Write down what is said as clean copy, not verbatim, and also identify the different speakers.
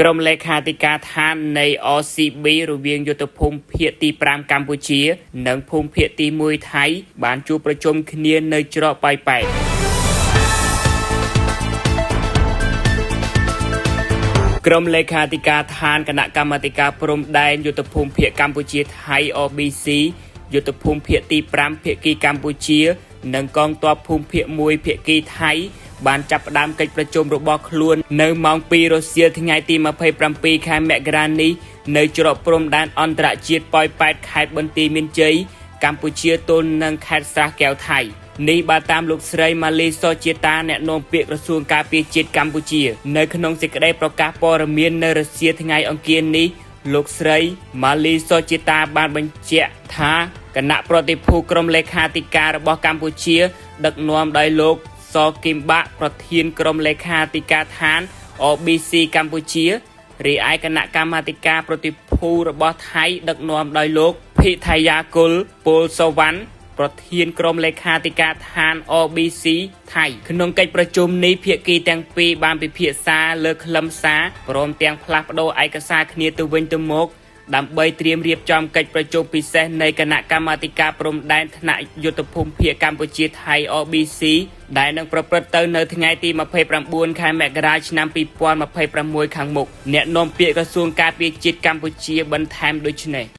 Speaker 1: ក្រុមលេខាធិការឋាននៃ OCB រវាងយុទ្ធភូមិភាគទី5កម្ពុជានិងភូមិភាគទី1ថៃបានជួបប្រជុំគ្នានៅច្រកប៉ោយប៉ែតក្រុមលេខាធិការឋានគណៈកម្មាធិការព្រំដែនយុទ្ធភូមិភាគកម្ពុជាថៃ OBC យុទ្ធភូមិភាគទី5ភាគីកម្ពុជានិងកងទ័ពភូមិភាគ1ភាគីថៃបានចាប់ផ្ដើមកិច្ចប្រជុំរបស់ខ្លួននៅម៉ោង 2 រសៀលថ្ងៃទី 27 ខែមករានេះនៅច្រកព្រំដែនអន្តរជាតិប៉ោយប៉ែតខេត្តបន្ទាយមានជ័យកម្ពុជាទល់នឹងខេត្តស្រះកែវថៃនេះបានតាមលោកស្រីម៉ាលីសុជាតាអ្នកនាំពាក្យក្រសួងការពារជាតិកម្ពុជានៅក្នុងសេចក្តីប្រកាសព័ត៌មាននៅរសៀលថ្ងៃអង្គារនេះលោកស្រីម៉ាលីសុជាតាបានបញ្ជាក់ថាគណៈប្រតិភូក្រុមលេខាធិការរបស់កម្ពុជាដឹកនាំដោយលោកសគីមបាក់ប្រធានក្រុមលេខាធិការឋាន OBC កម្ពុជារីឯគណៈកម្មាធិការប្រតិភូរបស់ថៃដឹកនាំដោយលោកភិថយាគុលពលសវណ្ណប្រធានក្រុមលេខាធិការឋាន OBC ថៃក្នុងកិច្ចប្រជុំនេះភាគីទាំងពីរបានពិភាក្សាលើខ្លឹមសារព្រមទាំងផ្លាស់ប្ដូរឯកសារគ្នាទៅវិញទៅមកដើម្បីត្រៀមរៀបចំកិច្ចប្រជុំពិសេសនៃគណៈកម្មាធិការព្រំដែនថ្នាក់យុទ្ធភូមិភាគកម្ពុជាថៃ OBC ដែលនឹងប្រព្រឹត្តទៅនៅថ្ងៃទី 29 ខែមករាឆ្នាំ 2026 ខាងមុខអ្នកនាំពាក្យក្រសួងការពារជាតិកម្ពុជាបន្ថែមដូចនេះ